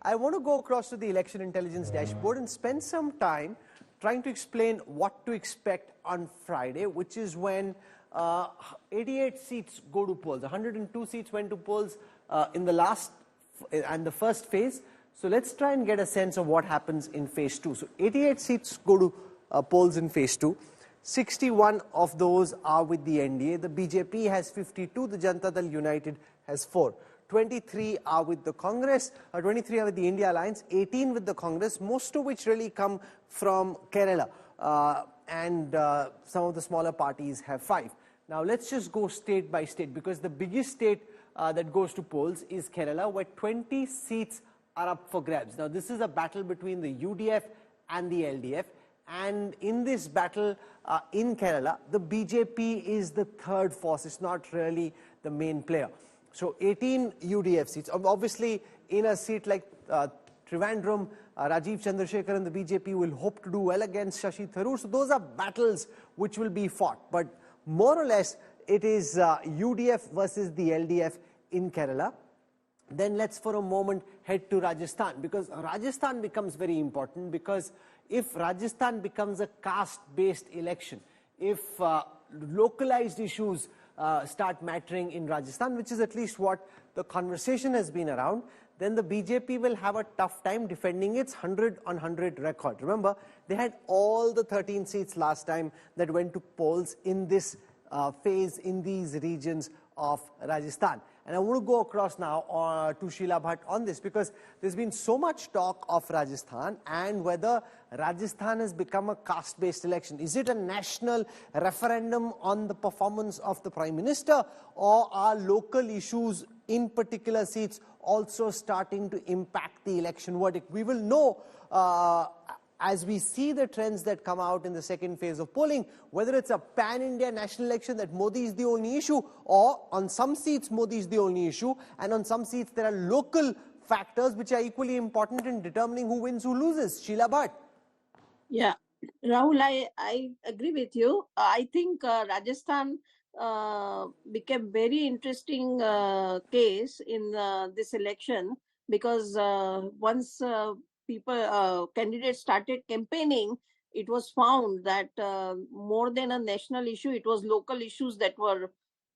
I want to go across to the election intelligence dashboard and spend some time trying to explain what to expect on Friday, which is when 88 seats go to polls. 102 seats went to polls in the last and the first phase. So let's try and get a sense of what happens in phase 2. So 88 seats go to polls in phase 2. 61 of those are with the NDA. The BJP has 52. The Janata Dal United has 4. 23 are with the Congress, 23 are with the India Alliance, 18 with the Congress, most of which really come from Kerala, and some of the smaller parties have 5. Now let's just go state by state, because the biggest state that goes to polls is Kerala, where 20 seats are up for grabs. Now this is a battle between the UDF and the LDF, and in this battle in Kerala, the BJP is the third force. It's not really the main player. So 18 UDF seats. Obviously, in a seat like Trivandrum, Rajiv Chandrasekhar and the BJP will hope to do well against Shashi Tharoor. So those are battles which will be fought. But more or less, it is UDF versus the LDF in Kerala. Then let's for a moment head to Rajasthan, because Rajasthan becomes very important, because if Rajasthan becomes a caste-based election, if localized issues start mattering in Rajasthan, which is at least what the conversation has been around, then the BJP will have a tough time defending its 100 on 100 record. Remember, they had all the 13 seats last time that went to polls in this phase in these regions of Rajasthan. And I want to go across now to Sheila Bhatt on this, because there's been so much talk of Rajasthan and whether Rajasthan has become a caste-based election. Is it a national referendum on the performance of the Prime Minister, or are local issues in particular seats also starting to impact the election verdict? We will know as we see the trends that come out in the second phase of polling, whether it's a pan-India national election that Modi is the only issue, or on some seats Modi is the only issue, and on some seats there are local factors which are equally important in determining who wins, who loses. Sheila Bhatt. Yeah, Rahul, I agree with you. I think Rajasthan became very interesting case in this election, because once candidates started campaigning, it was found that more than a national issue, it was local issues that were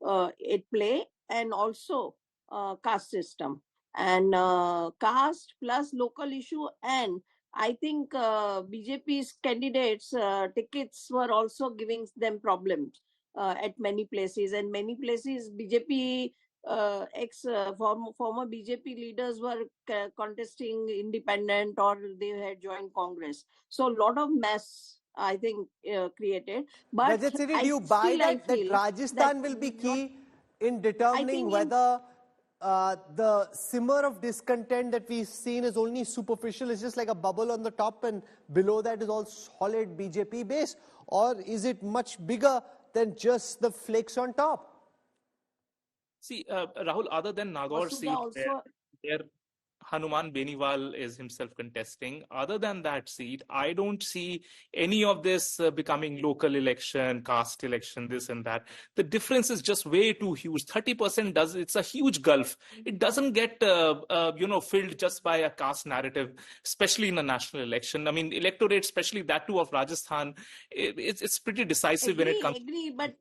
at play, and also caste system. And caste plus local issue, and I think BJP's candidates' tickets were also giving them problems at many places. And many places, BJP former BJP leaders were contesting independent, or they had joined Congress. So a lot of mess, I think, created. But Rajat, do you buy that Rajasthan will be key in determining whether the simmer of discontent that we've seen is only superficial, is just like a bubble on the top, and below that is all solid BJP base, or is it much bigger than just the flakes on top? See, Rahul, other than Nagaur seat, where Hanuman Beniwal is himself contesting, other than that seat, I don't see any of this becoming local election, caste election, this and that. The difference is just way too huge. 30% it's a huge gulf. It doesn't get filled just by a caste narrative, especially in a national election. I mean, electorate, especially that too of Rajasthan, it's pretty decisive when it comes. Agree, but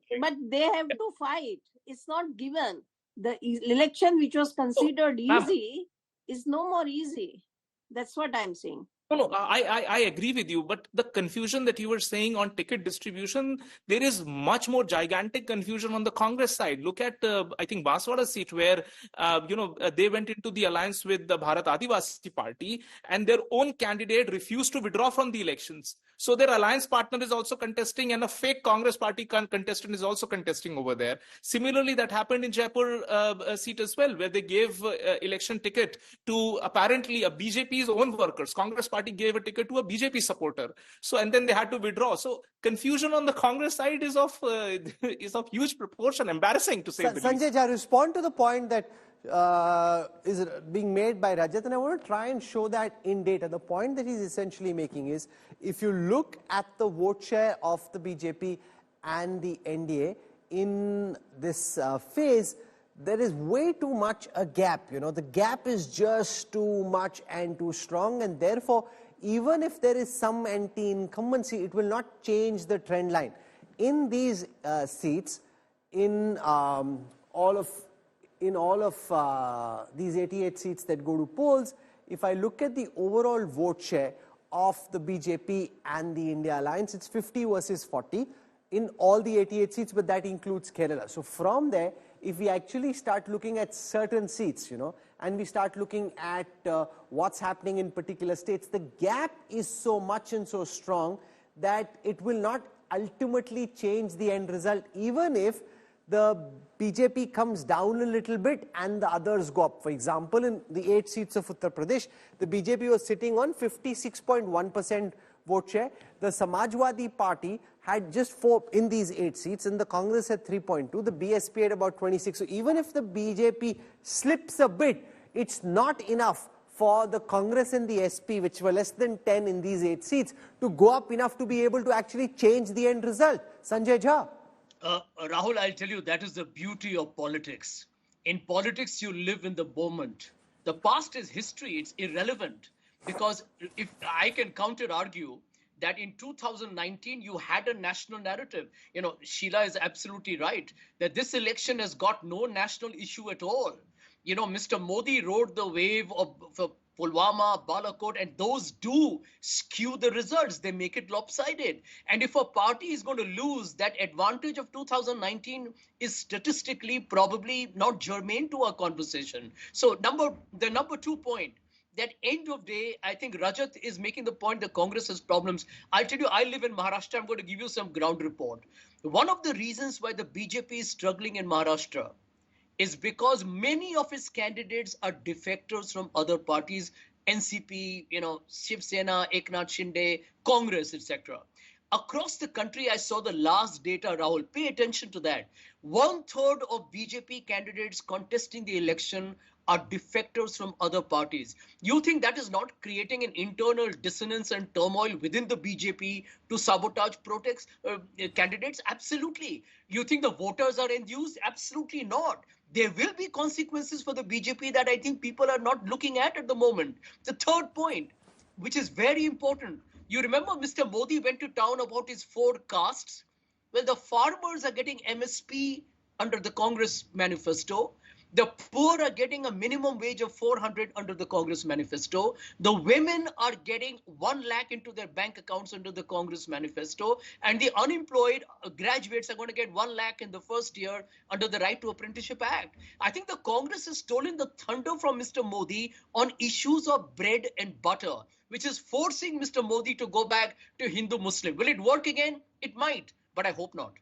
they have to fight. It's not given. The election which was considered easy is no more easy. That's what I'm saying. No, I agree with you, but the confusion that you were saying on ticket distribution, there is much more gigantic confusion on the Congress side. Look at, I think, Banswada's seat, where, they went into the alliance with the Bharat Adivasi Party, and their own candidate refused to withdraw from the elections. So their alliance partner is also contesting, and a fake Congress party contestant is also contesting over there. Similarly, that happened in Jaipur seat as well, where they gave election ticket to apparently a BJP's own workers. Congress party gave a ticket to a BJP supporter. So, and then they had to withdraw. So confusion on the Congress side is of huge proportion, embarrassing to say the least. Sanjay, I respond to the point that is being made by Rajat, and I want to try and show that in data. The point that he's essentially making is, if you look at the vote share of the BJP and the NDA in this phase, there is way too much a gap. The gap is just too much and too strong, and therefore, even if there is some anti-incumbency, it will not change the trend line. In these seats, in all of these 88 seats that go to polls, if I look at the overall vote share of the BJP and the India Alliance, it's 50 versus 40 in all the 88 seats, but that includes Kerala. So from there, if we actually start looking at certain seats, and we start looking at what's happening in particular states, the gap is so much and so strong that it will not ultimately change the end result, even if the BJP comes down a little bit and the others go up. For example, in the 8 seats of Uttar Pradesh, the BJP was sitting on 56.1% vote share. The Samajwadi Party had just 4 in these 8 seats, and the Congress had 3.2. The BSP had about 26. So even if the BJP slips a bit, it's not enough for the Congress and the SP, which were less than 10 in these 8 seats, to go up enough to be able to actually change the end result. Sanjay Jha. Rahul, I'll tell you, that is the beauty of politics. In politics, you live in the moment. The past is history. It's irrelevant. Because if I can counter argue that in 2019, you had a national narrative. Sheila is absolutely right that this election has got no national issue at all. Mr. Modi rode the wave of Pulwama, Balakot, and those do skew the results. They make it lopsided. And if a party is going to lose, that advantage of 2019 is statistically probably not germane to our conversation. So the number 2 point, that end of day, I think Rajat is making the point that Congress has problems. I'll tell you, I live in Maharashtra. I'm going to give you some ground report. One of the reasons why the BJP is struggling in Maharashtra is because many of its candidates are defectors from other parties, NCP, Shiv Sena, Eknath Shinde, Congress, etc. Across the country, I saw the last data, Rahul. Pay attention to that. 1/3 of BJP candidates contesting the election are defectors from other parties. You think that is not creating an internal dissonance and turmoil within the BJP to sabotage candidates? Absolutely. You think the voters are enthused? Absolutely not. There will be consequences for the BJP that I think people are not looking at the moment. The third point, which is very important. You remember Mr. Modi went to town about his 4 castes? Well, the farmers are getting MSP under the Congress manifesto. The poor are getting a minimum wage of 400 under the Congress manifesto. The women are getting 1 lakh into their bank accounts under the Congress manifesto. And the unemployed graduates are going to get 1 lakh in the first year under the Right to Apprenticeship Act. I think the Congress has stolen the thunder from Mr. Modi on issues of bread and butter, which is forcing Mr. Modi to go back to Hindu-Muslim. Will it work again? It might, but I hope not.